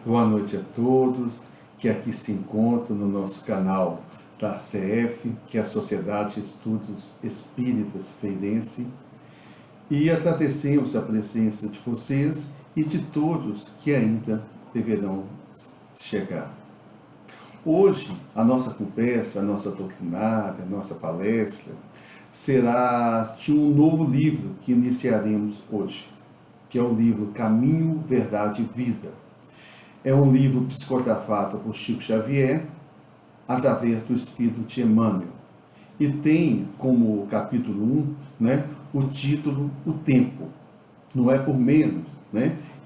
Boa noite a todos que aqui se encontram no nosso canal da CF, que é a Sociedade de Estudos Espíritas Feirense, e agradecemos a presença de vocês e de todos que ainda deverão chegar. Hoje, a nossa conversa, a nossa doutrinária, a nossa palestra será de um novo livro que iniciaremos hoje, que é o livro Caminho, Verdade e Vida. É um livro psicografado por Chico Xavier, através do Espírito de Emmanuel. E tem como capítulo 1, o título O Tempo. Não é por menos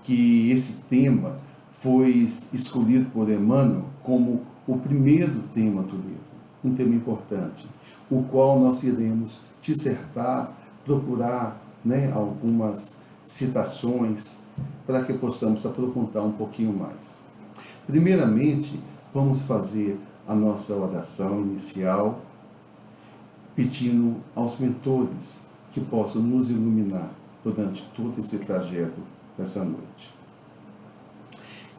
que esse tema foi escolhido por Emmanuel como o primeiro tema do livro. Um tema importante, o qual nós iremos dissertar, procurar algumas citações para que possamos aprofundar um pouquinho mais. Primeiramente, vamos fazer a nossa oração inicial, pedindo aos mentores que possam nos iluminar durante todo esse trajeto dessa noite.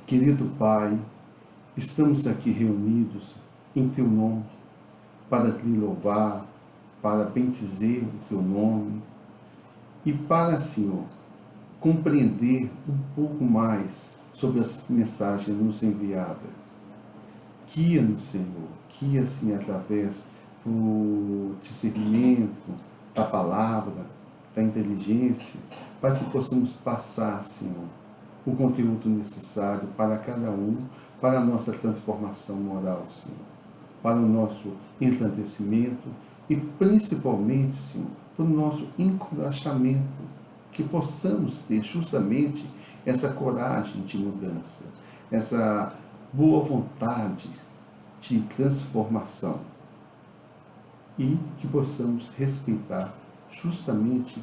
Querido Pai, estamos aqui reunidos em Teu nome, para Te louvar, para bendizer o Teu nome e para, Senhor, compreender um pouco mais sobre as mensagens nos enviadas. Guia-nos, Senhor, guia, assim, através do discernimento, da palavra, da inteligência, para que possamos passar, Senhor, o conteúdo necessário para cada um, para a nossa transformação moral, Senhor, para o nosso engrandecimento e, principalmente, Senhor, para o nosso encorajamento, que possamos ter justamente essa coragem de mudança, essa boa vontade de transformação e que possamos respeitar justamente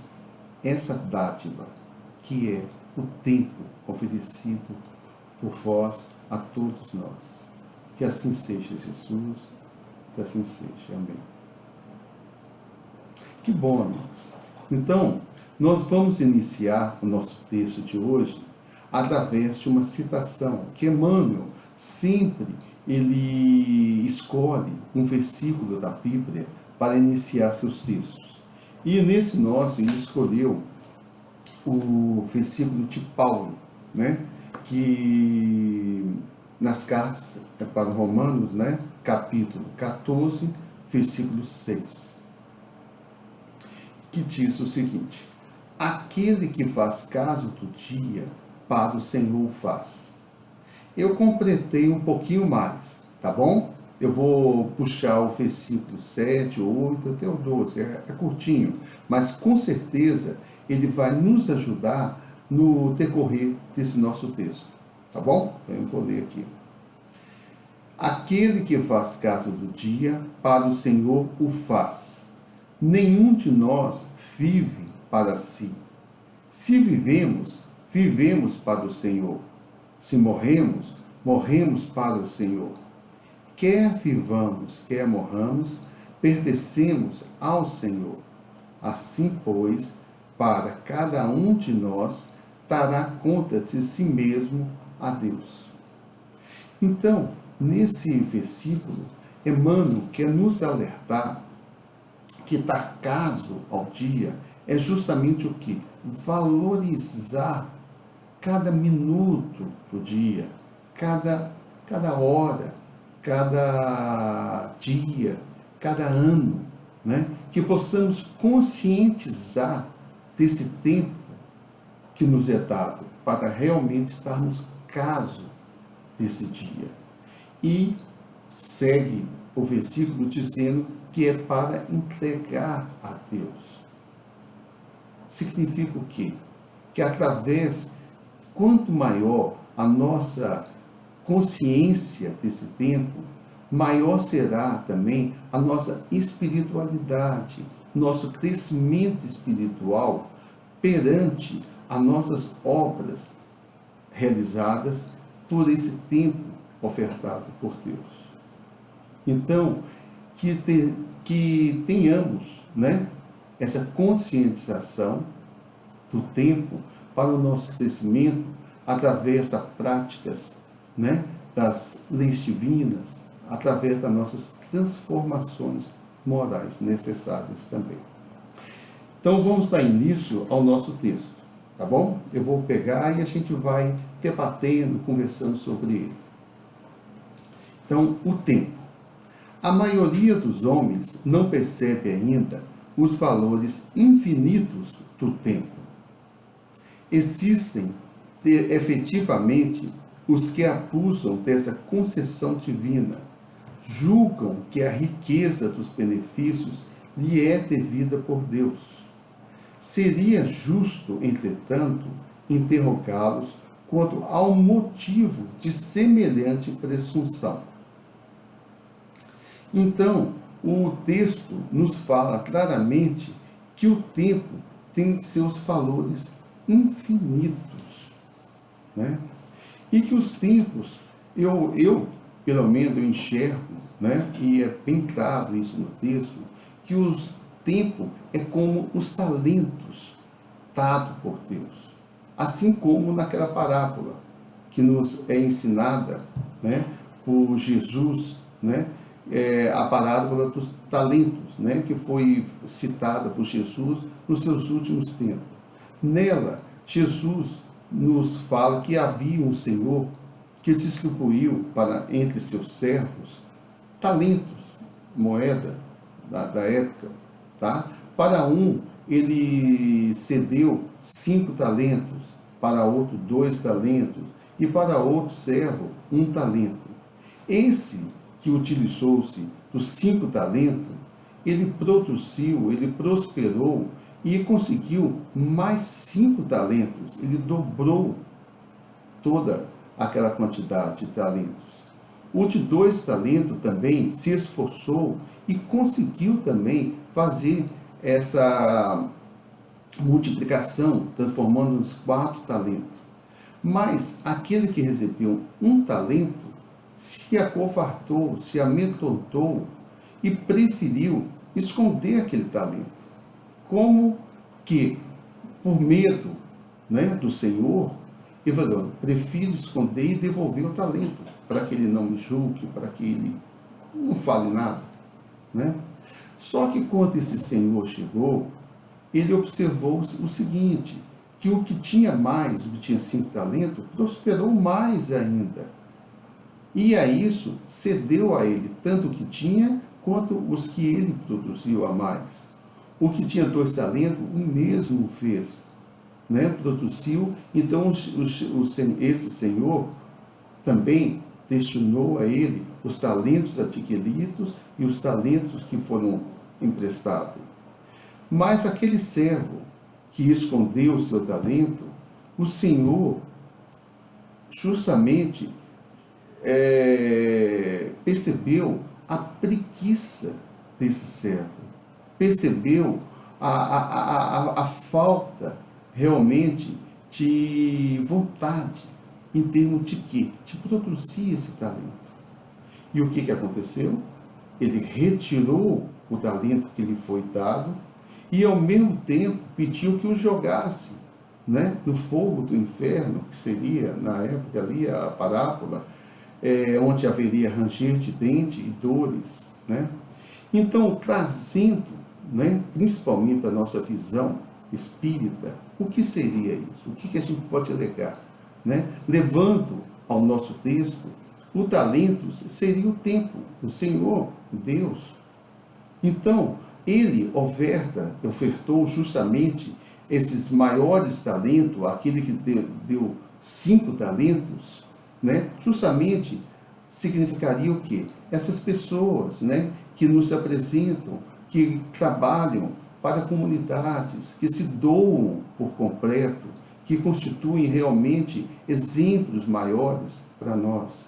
essa dádiva que é o tempo oferecido por vós a todos nós. Que assim seja, Jesus, que assim seja. Amém. Que bom, amigos. Então, nós vamos iniciar o nosso texto de hoje através de uma citação que Emmanuel sempre ele escolhe um versículo da Bíblia para iniciar seus textos. E nesse nosso ele escolheu o versículo de Paulo, que nas cartas para Romanos, capítulo 14, versículo 6, que diz o seguinte: aquele que faz caso do dia, para o Senhor faz. Eu completei um pouquinho mais, tá bom? Eu vou puxar o versículo 7, 8 até o 12, é curtinho, mas com certeza ele vai nos ajudar no decorrer desse nosso texto, tá bom? Então eu vou ler aqui. Aquele que faz caso do dia, para o Senhor o faz. Nenhum de nós vive para si. Se vivemos, vivemos para o Senhor. Se morremos, morremos para o Senhor. Quer vivamos, quer morramos, pertencemos ao Senhor. Assim, pois, para cada um de nós, dará conta de si mesmo a Deus. Então, nesse versículo, Emmanuel quer nos alertar que dar caso ao dia é justamente o que? Valorizar cada minuto do dia, cada hora, cada dia, cada ano, que possamos conscientizar desse tempo que nos é dado para realmente darmos caso desse dia. E segue o versículo dizendo que é para entregar a Deus. Significa o quê? Que através, quanto maior a nossa consciência desse tempo, maior será também a nossa espiritualidade, nosso crescimento espiritual perante as nossas obras realizadas por esse tempo ofertado por Deus. Então, que tenhamos essa conscientização do tempo para o nosso crescimento através das práticas né, das leis divinas, através das nossas transformações morais necessárias também. Então vamos dar início ao nosso texto, tá bom? Eu vou pegar e a gente vai debatendo, conversando sobre ele. Então, o tempo. A maioria dos homens não percebe ainda os valores infinitos do tempo. Existem efetivamente os que abusam dessa concessão divina, julgam que a riqueza dos benefícios lhe é devida por Deus. Seria justo, entretanto, interrogá-los quanto ao motivo de semelhante presunção. Então, o texto nos fala claramente que o tempo tem seus valores infinitos, né? E que os tempos, eu pelo menos eu enxergo, né? E é bem claro isso no texto, que o tempo é como os talentos dados por Deus. Assim como naquela parábola que nos é ensinada, né, por Jesus, né? A parábola dos talentos, né, que foi citada por Jesus nos seus últimos tempos. Nela, Jesus nos fala que havia um Senhor que distribuiu entre seus servos talentos, moeda da época, tá? Para um, ele cedeu 5 talentos, para outro 2 talentos, e para outro servo 1 talento. Esse que utilizou-se dos 5 talentos, ele produziu, ele prosperou e conseguiu mais 5 talentos. Ele dobrou toda aquela quantidade de talentos. O de 2 talentos também se esforçou e conseguiu também fazer essa multiplicação, transformando nos 4 talentos. Mas aquele que recebeu 1 talento, se acovardou, se amedrontou e preferiu esconder aquele talento. Como que, por medo, né, do Senhor, ele falou, prefiro esconder e devolver o talento, para que ele não me julgue, para que ele não fale nada, né? Só que quando esse Senhor chegou, ele observou o seguinte, que o que tinha mais, o que tinha 5 talentos, prosperou mais ainda. E a isso cedeu a ele tanto o que tinha, quanto os que ele produziu a mais. O que tinha 2 talentos, o mesmo fez, né? Produziu. Então esse Senhor também destinou a ele os talentos adquiridos e os talentos que foram emprestados. Mas aquele servo que escondeu o seu talento, o Senhor justamente percebeu a preguiça desse servo, percebeu a falta realmente de vontade em termos de quê? De produzir esse talento. E o que aconteceu? Ele retirou o talento que lhe foi dado e ao mesmo tempo pediu que o jogasse, né, no fogo do inferno, que seria na época ali a parábola, onde haveria ranger de dente e dores, né? Então, trazendo, né, principalmente para a nossa visão espírita, o que seria isso? O que a gente pode alegar, né? Levando ao nosso texto, o talento seria o tempo, o Senhor, Deus. Então, ele ofertou justamente esses maiores talentos, aquele que deu 5 talentos, né? Justamente significaria o quê? Essas pessoas, né, que nos apresentam, que trabalham para comunidades, que se doam por completo, que constituem realmente exemplos maiores para nós.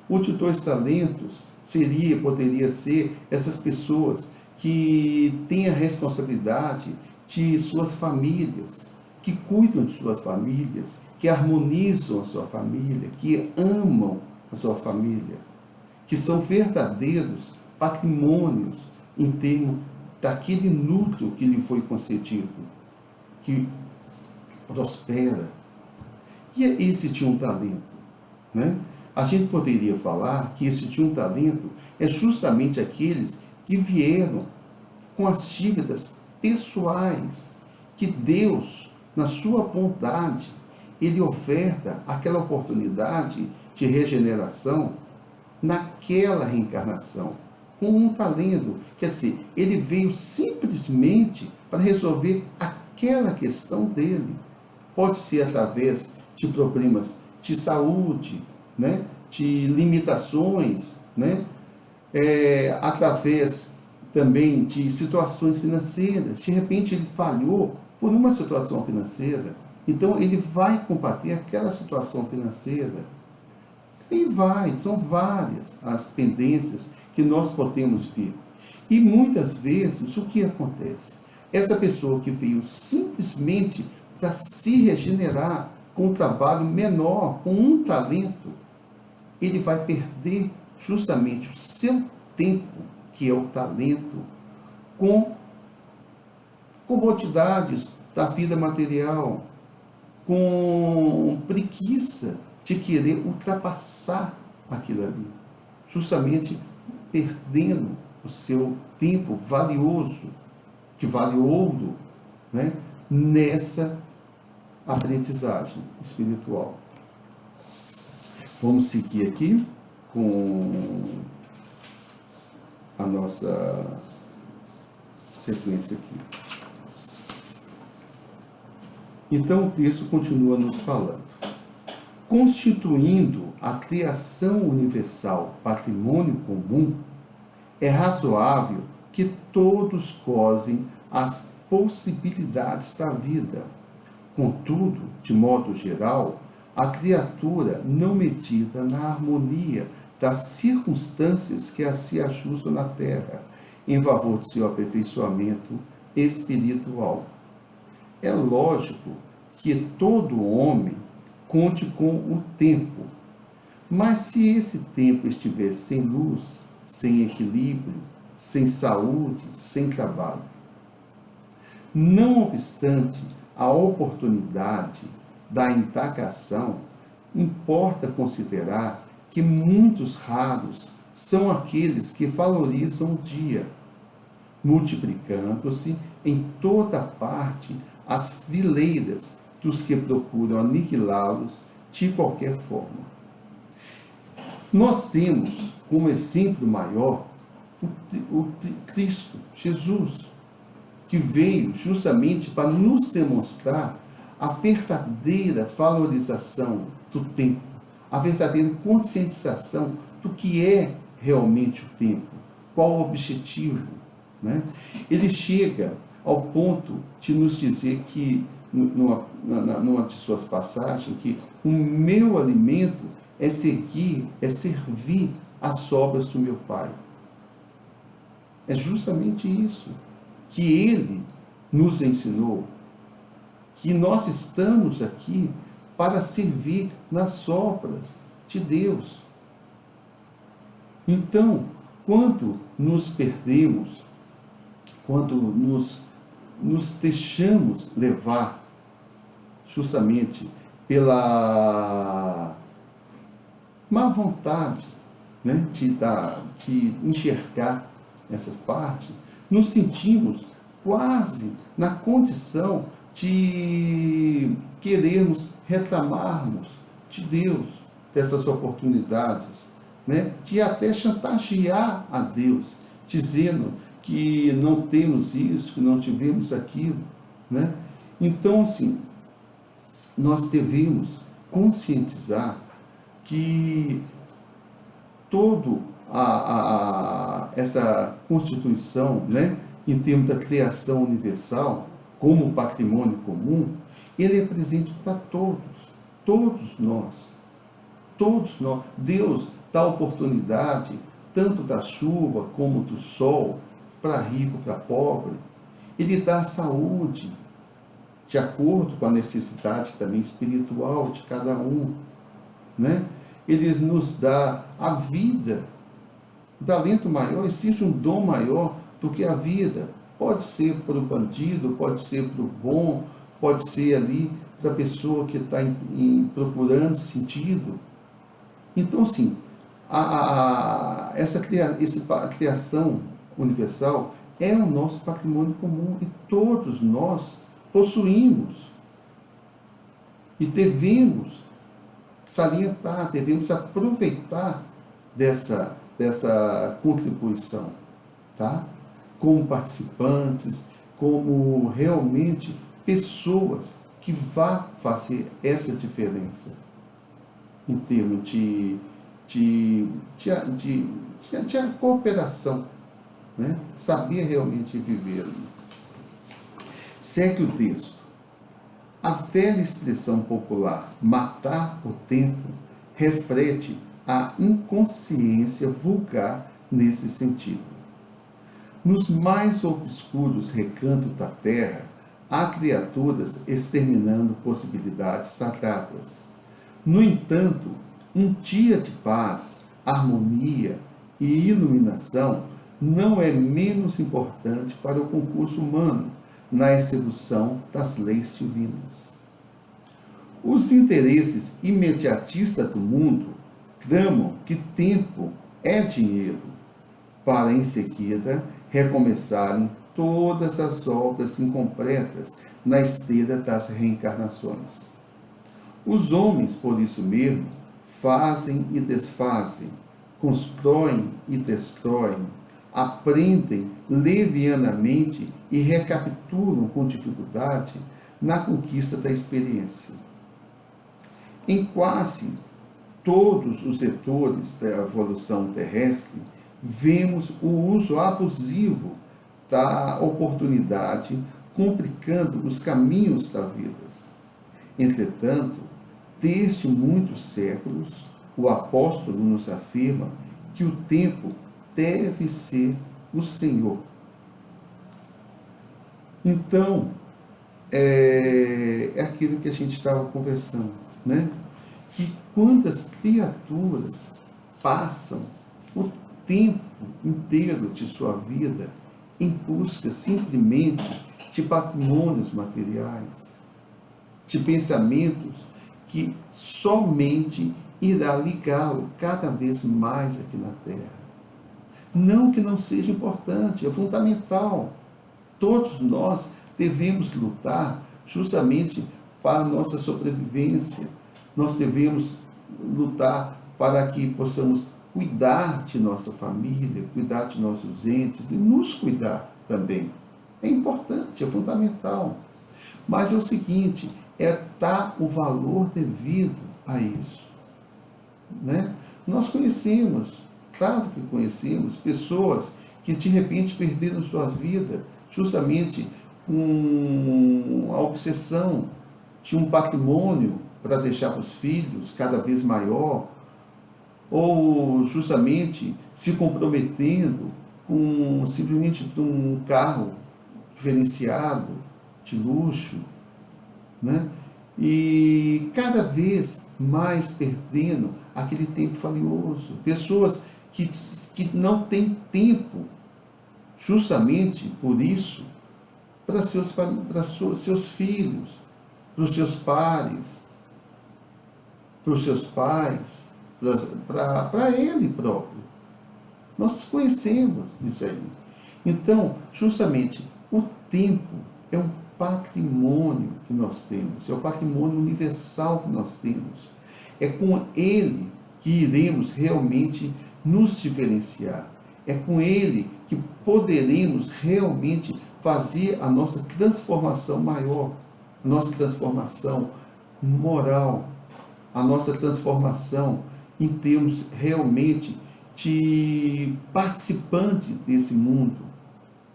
O de 2 talentos poderia ser essas pessoas que têm a responsabilidade de suas famílias, que cuidam de suas famílias, que harmonizam a sua família, que amam a sua família, que são verdadeiros patrimônios em termos daquele núcleo que lhe foi concedido, que prospera. E esse tinha um talento, né? a gente poderia falar que esse de um talento é justamente aqueles que vieram com as dívidas pessoais, que Deus, na sua bondade, Ele oferta aquela oportunidade de regeneração naquela reencarnação, com um talento. Quer dizer, ele veio simplesmente para resolver aquela questão dele. Pode ser através de problemas de saúde, né? De limitações, né? Através também de situações financeiras. De repente ele falhou por uma situação financeira, então ele vai combater aquela situação financeira. E são várias as pendências que nós podemos ver. E muitas vezes o que acontece? Essa pessoa que veio simplesmente para se regenerar com um trabalho menor, com um talento, ele vai perder justamente o seu tempo, que é o talento, com comodidades da vida material, com preguiça de querer ultrapassar aquilo ali, justamente perdendo o seu tempo valioso, que vale ouro, né, nessa aprendizagem espiritual. Vamos seguir aqui com a nossa sequência aqui. Então o texto continua nos falando. Constituindo a criação universal patrimônio comum, é razoável que todos gozem as possibilidades da vida. Contudo, de modo geral, a criatura não medida na harmonia das circunstâncias que a se ajustam na terra, em favor de seu aperfeiçoamento espiritual. É lógico que todo homem conte com o tempo, mas se esse tempo estiver sem luz, sem equilíbrio, sem saúde, sem trabalho. Não obstante a oportunidade da indagação, importa considerar que muitos raros são aqueles que valorizam o dia, multiplicando-se em toda parte as fileiras dos que procuram aniquilá-los de qualquer forma. Nós temos como exemplo maior o Cristo, Jesus, que veio justamente para nos demonstrar a verdadeira valorização do tempo, a verdadeira conscientização do que é realmente o tempo, qual o objetivo, né? Ele chega ao ponto de nos dizer que, numa de suas passagens, que o meu alimento é servir as obras do meu Pai. É justamente isso que Ele nos ensinou, que nós estamos aqui para servir nas obras de Deus. Então, quando nos perdemos, quando nos deixamos levar justamente pela má vontade, né, de enxergar essas partes, nos sentimos quase na condição de querermos reclamarmos de Deus dessas oportunidades, né, de até chantagear a Deus, dizendo que não temos isso, que não tivemos aquilo, né? Então, assim, nós devemos conscientizar que toda essa constituição, né, em termos da criação universal, como patrimônio comum, ele é presente para todos nós. Deus dá oportunidade, tanto da chuva como do sol, para rico, para pobre. Ele dá saúde, de acordo com a necessidade também espiritual de cada um, né? Ele nos dá a vida. O talento maior, existe um dom maior do que a vida. Pode ser para o bandido, pode ser para o bom, pode ser ali para a pessoa que está procurando sentido. Então, sim, essa criação universal é o nosso patrimônio comum e todos nós possuímos e devemos salientar, devemos aproveitar dessa contribuição, tá? Como participantes, como realmente pessoas que vão fazer essa diferença em termos de cooperação, né? Saber realmente viver. Segue o texto. A velha expressão popular matar o tempo reflete a inconsciência vulgar nesse sentido. Nos mais obscuros recantos da terra, há criaturas exterminando possibilidades sagradas. No entanto, um dia de paz, harmonia e iluminação não é menos importante para o concurso humano na execução das leis divinas. Os interesses imediatistas do mundo clamam que tempo é dinheiro, para em seguida recomeçarem todas as obras incompletas na esteira das reencarnações. Os homens, por isso mesmo, fazem e desfazem, constroem e destroem, aprendem levianamente e recapitulam com dificuldade na conquista da experiência. Em quase todos os setores da evolução terrestre, vemos o uso abusivo da oportunidade, complicando os caminhos da vida. Entretanto, desde muitos séculos, o apóstolo nos afirma que o tempo deve ser o Senhor. Então, é aquilo que a gente estava conversando, né? Que quantas criaturas passam o tempo inteiro de sua vida em busca simplesmente de patrimônios materiais, de pensamentos que somente irá ligá-lo cada vez mais aqui na Terra. Não que não seja importante, é fundamental. Todos nós devemos lutar justamente para a nossa sobrevivência. Nós devemos lutar para que possamos cuidar de nossa família, cuidar de nossos entes e nos cuidar também. É importante, é fundamental. Mas é o seguinte, é dar o valor devido a isso, né? Nós conhecemos, claro que conhecemos, pessoas que de repente perderam suas vidas justamente com a obsessão de um patrimônio para deixar para os filhos cada vez maior, ou justamente se comprometendo com simplesmente um carro diferenciado, de luxo, né? E cada vez mais perdendo aquele tempo valioso. Pessoas que não têm tempo, justamente por isso, para seus filhos, para os seus pares, para os seus pais, para ele próprio. Nós conhecemos isso aí. Então, justamente, o tempo é um patrimônio que nós temos, é o patrimônio universal que nós temos. É com ele que iremos realmente nos diferenciar. É com ele que poderemos realmente fazer a nossa transformação maior, a nossa transformação moral, a nossa transformação em termos realmente de participante desse mundo,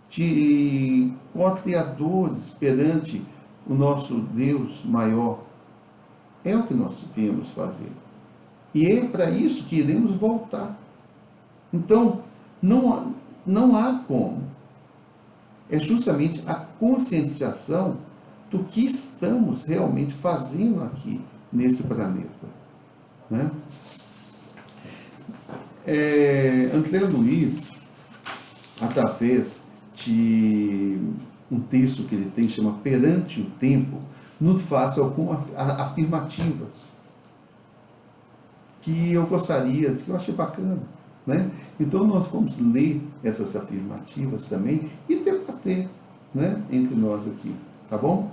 de co-criadores perante o nosso Deus maior. É o que nós devemos fazer. E é para isso que iremos voltar. Então, não há como. É justamente a conscientização do que estamos realmente fazendo aqui nesse planeta, né? André Luiz, através de um texto que ele tem, chama Perante o Tempo, nos faz algumas afirmativas que eu gostaria, que eu achei bacana, né? Então nós vamos ler essas afirmativas também e debater, né, entre nós aqui, tá bom?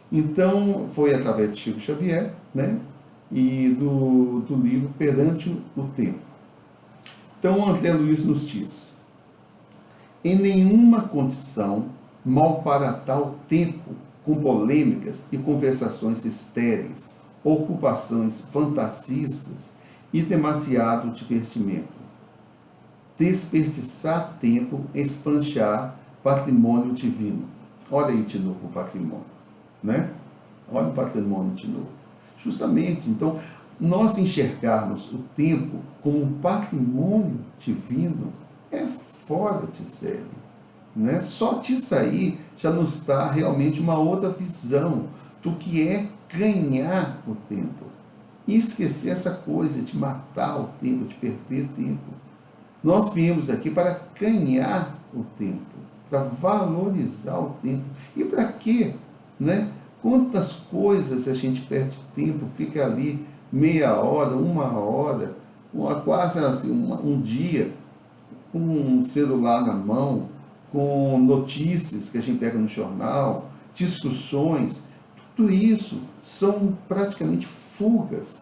Então foi através de Chico Xavier, né, e do livro Perante o Tempo. Então André Luiz nos diz: em nenhuma condição mal para tal tempo, com polêmicas e conversações estéreis, ocupações fantasistas e demasiado divertimento. Desperdiçar tempo em espanchar patrimônio divino. Olha aí de novo o patrimônio, né? Olha o patrimônio de novo. Justamente, então, nós enxergarmos o tempo como um patrimônio divino é fora de série, né? Só disso aí já nos dá realmente uma outra visão do que é ganhar o tempo. E esquecer essa coisa de matar o tempo, de perder tempo. Nós viemos aqui para ganhar o tempo, para valorizar o tempo. E para quê? Né? Quantas coisas a gente perde tempo, fica ali meia hora, uma hora, quase assim, um dia, com um celular na mão, com notícias que a gente pega no jornal, discussões. Tudo isso são praticamente fugas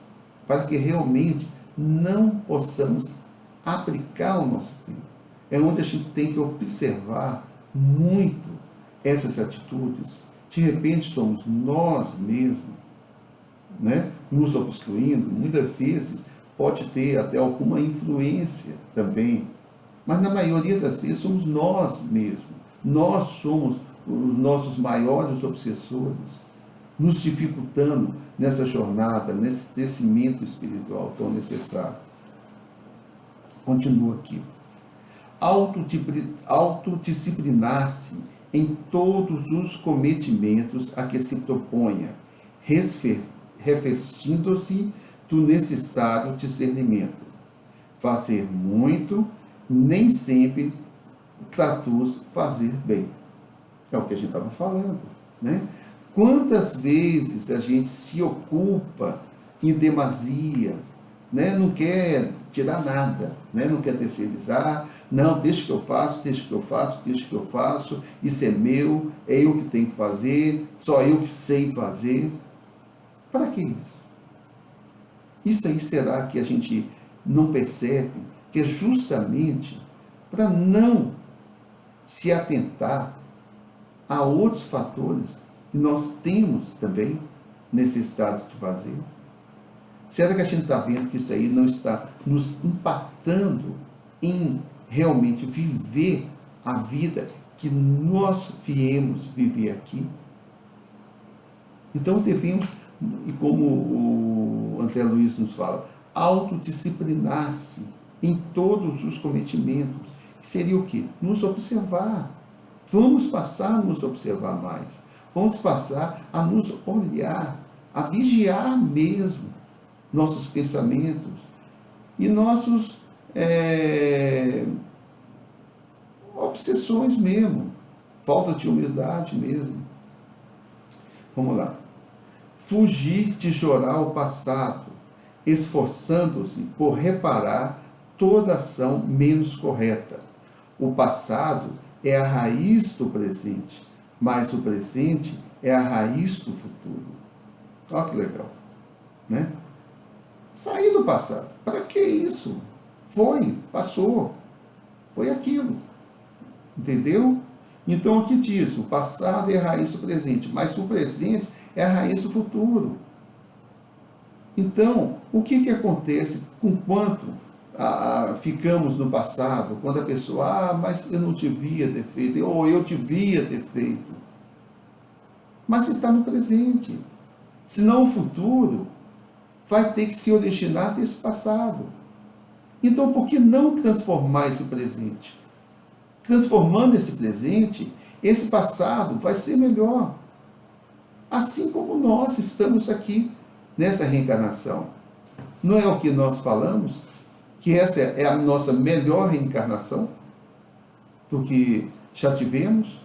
para que realmente não possamos aplicar o nosso tempo. É onde a gente tem que observar muito essas atitudes. De repente somos nós mesmos, né, nos obstruindo. Muitas vezes pode ter até alguma influência também, mas na maioria das vezes somos nós mesmos. Nós somos os nossos maiores obsessores, nos dificultando nessa jornada, nesse crescimento espiritual tão necessário. Continua aqui. Autodisciplinar-se em todos os cometimentos a que se proponha, revestindo-se do necessário discernimento. Fazer muito, nem sempre traduz fazer bem. É o que a gente estava falando, né? Quantas vezes a gente se ocupa em demasia, né? Não quer tirar nada, né? Não quer terceirizar, não, deixa que eu faço, isso é meu, é eu que tenho que fazer, só eu que sei fazer. Para que isso? Isso aí será que a gente não percebe que é justamente para não se atentar a outros fatores que nós temos também necessidade de fazer? Será que a gente está vendo que isso aí não está nos impactando em realmente viver a vida que nós viemos viver aqui? Então devemos, e como o André Luiz nos fala, autodisciplinar-se em todos os cometimentos. Seria o quê? Nos observar. Vamos passar a nos observar mais. Vamos passar a nos olhar, a vigiar mesmo nossos pensamentos e nossas obsessões mesmo, falta de humildade mesmo. Vamos lá. Fugir de chorar o passado, esforçando-se por reparar toda ação menos correta. O passado é a raiz do presente, mas o presente é a raiz do futuro. Olha que legal, né? Sair do passado. Para que isso? Foi, passou. Foi aquilo. Entendeu? Então aqui diz, o passado é a raiz do presente, mas o presente é a raiz do futuro. Então, o que acontece com quanto ficamos no passado, quando a pessoa, mas eu não devia ter feito, ou eu devia ter feito. Mas está no presente. Senão o futuro vai ter que se originar desse passado. Então, por que não transformar esse presente? Transformando esse presente, esse passado vai ser melhor. Assim como nós estamos aqui nessa reencarnação. Não é o que nós falamos? Que essa é a nossa melhor reencarnação do que já tivemos?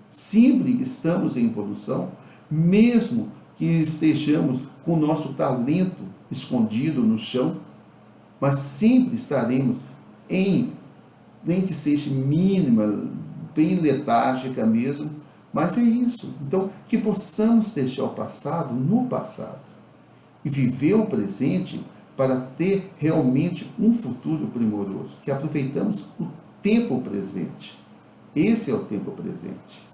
Sempre estamos em evolução, mesmo que estejamos com o nosso talento escondido no chão, mas sempre estaremos nem que seja mínima, bem letárgica mesmo, mas é isso. Então, que possamos deixar o passado no passado e viver o presente para ter realmente um futuro primoroso, que aproveitamos o tempo presente. Esse é o tempo presente.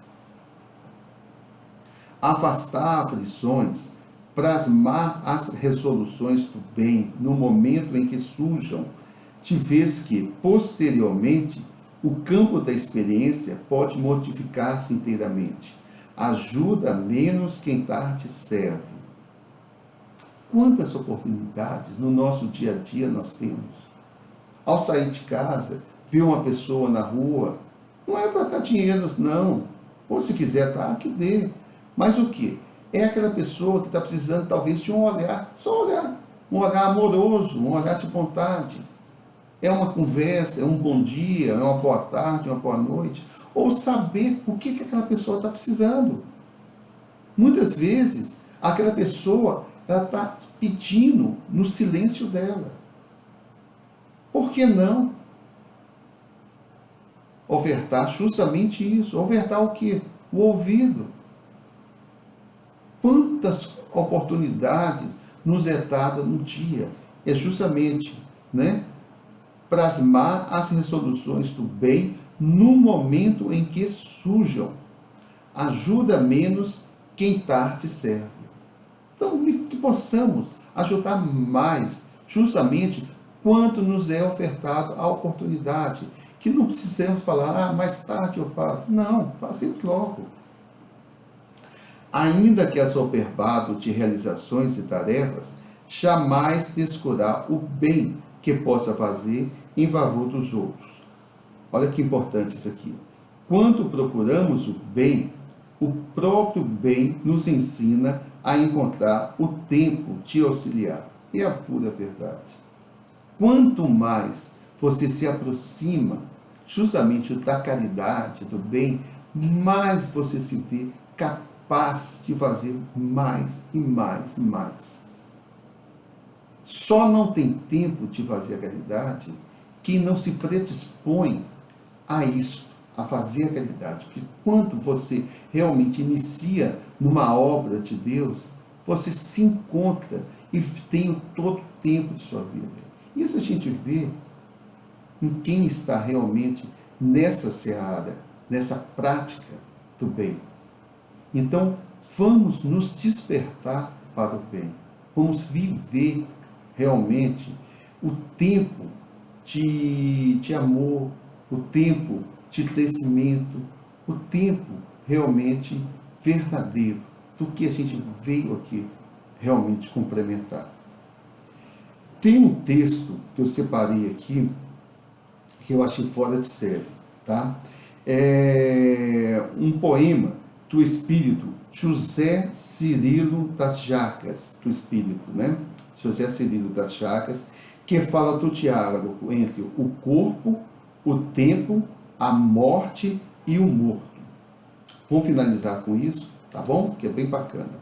Afastar aflições, plasmar as resoluções do bem no momento em que surjam, de vez que, posteriormente, o campo da experiência pode modificar-se inteiramente. Ajuda menos quem tarde serve. Quantas oportunidades no nosso dia a dia nós temos? Ao sair de casa, ver uma pessoa na rua, não é para dar dinheiro, não. Ou se quiser dar, que dê. Mas o quê? É aquela pessoa que está precisando talvez de um olhar, só olhar. Um olhar amoroso, um olhar de bondade. É uma conversa, é um bom dia, é uma boa tarde, uma boa noite. Ou saber o que aquela pessoa está precisando. Muitas vezes, aquela pessoa ela está pedindo no silêncio dela. Por que não ofertar justamente isso? Ofertar o quê? O ouvido. Quantas oportunidades nos é dada no dia? É justamente, plasmar as resoluções do bem no momento em que surjam. Ajuda menos quem tarde serve. Então, que possamos ajudar mais, justamente quanto nos é ofertado a oportunidade. Que não precisamos falar, mais tarde eu faço. Não, façamos logo. Ainda que assoberbado de realizações e tarefas, jamais descurar o bem que possa fazer em favor dos outros. Olha que importante isso aqui. Quando procuramos o bem, o próprio bem nos ensina a encontrar o tempo de auxiliar. É a pura verdade. Quanto mais você se aproxima justamente da caridade, do bem, mais você se vê capaz de fazer mais e mais e mais. Só não tem tempo de fazer a caridade quem não se predispõe a isso, a fazer a caridade. Porque quando você realmente inicia numa obra de Deus, você se encontra e tem todo o tempo de sua vida. Isso a gente vê em quem está realmente nessa seara, nessa prática do bem. Então, vamos nos despertar para o bem. Vamos viver realmente o tempo de amor, o tempo de crescimento, o tempo realmente verdadeiro do que a gente veio aqui realmente complementar. Tem um texto que eu separei aqui, que eu achei fora de série, tá? É um poema do espírito José Cirilo das Jacas, do espírito, José Cirilo das Jacas, que fala do diálogo entre o corpo, o tempo, a morte e o morto. Vamos finalizar com isso, tá bom? Que é bem bacana.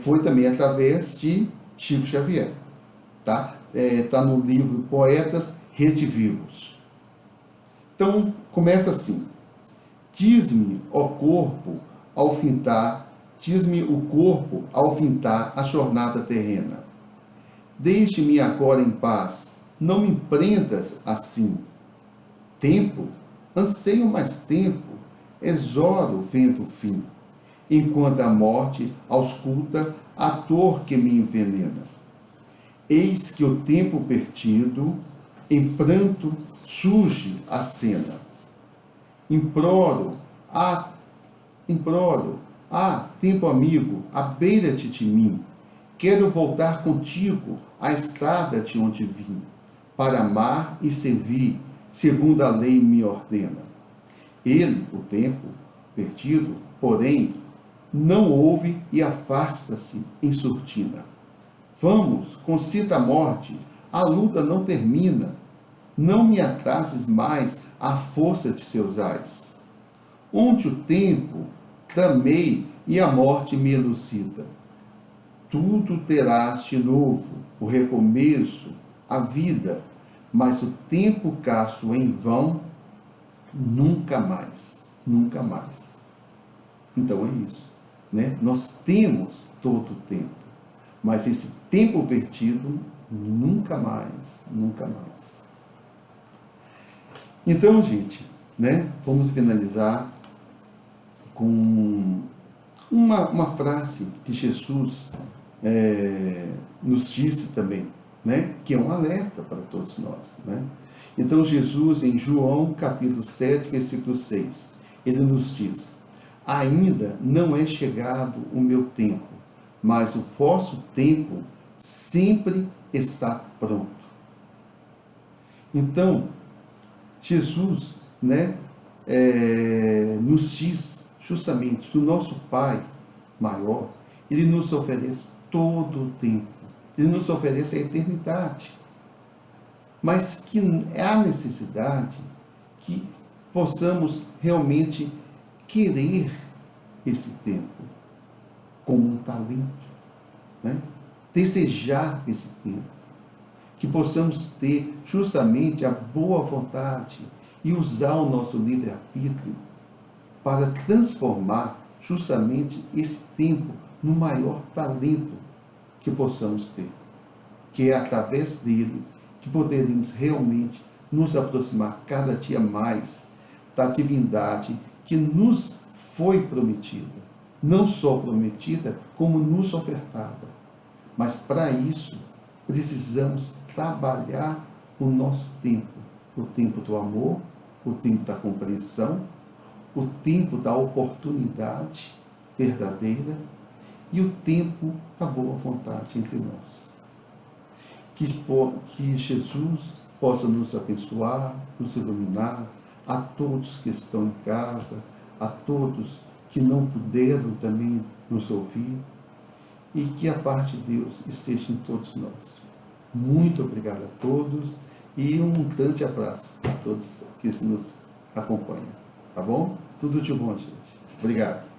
Foi também através de Chico Xavier, tá? Tá no livro Poetas Redivivos. Então, começa assim. Diz-me, ó corpo, diz-me o corpo ao fintar a jornada terrena. Deixe-me agora em paz, não me prendas assim. Tempo, anseio mais tempo, exoro vendo o fim, enquanto a morte ausculta a dor que me envenena. Eis que o tempo perdido, em pranto surge a cena. Imploro, tempo amigo, abeira-te de mim. Quero voltar contigo à estrada de onde vim, para amar e servir, segundo a lei me ordena. Ele, o tempo perdido, porém, não ouve e afasta-se em surtina. Vamos, concita a morte, a luta não termina. Não me atrases mais à força de seus ais. Onde o tempo, clamei e a morte me elucida. tudo terás de novo, o recomeço, a vida, mas o tempo gasto em vão, nunca mais, nunca mais. Então é isso, né? Nós temos todo o tempo, mas esse tempo perdido, nunca mais, nunca mais. Então, gente, né? Vamos finalizar com uma frase que Jesus nos disse também, né? Que é um alerta para todos nós, né? Então Jesus, em João capítulo 7, versículo 6, ele nos diz: ainda não é chegado o meu tempo, mas o vosso tempo sempre está pronto. Então, Jesus, né, nos diz justamente que o nosso Pai maior, ele nos oferece todo o tempo, ele nos oferece a eternidade, mas que há necessidade que possamos realmente querer esse tempo como um talento, né? Desejar esse tempo, que possamos ter justamente a boa vontade e usar o nosso livre-arbítrio para transformar justamente esse tempo no maior talento que possamos ter, que é através dele que poderemos realmente nos aproximar cada dia mais da divindade que nos foi prometida, não só prometida, como nos ofertada. Mas para isso precisamos trabalhar o nosso tempo, o tempo do amor, o tempo da compreensão, o tempo da oportunidade verdadeira e o tempo da boa vontade entre nós. Que Jesus possa nos abençoar, nos iluminar, a todos que estão em casa, a todos que não puderam também nos ouvir, e que a paz de Deus esteja em todos nós. Muito obrigado a todos e um grande abraço a todos que nos acompanham. Tá bom? Tudo de bom, gente. Obrigado.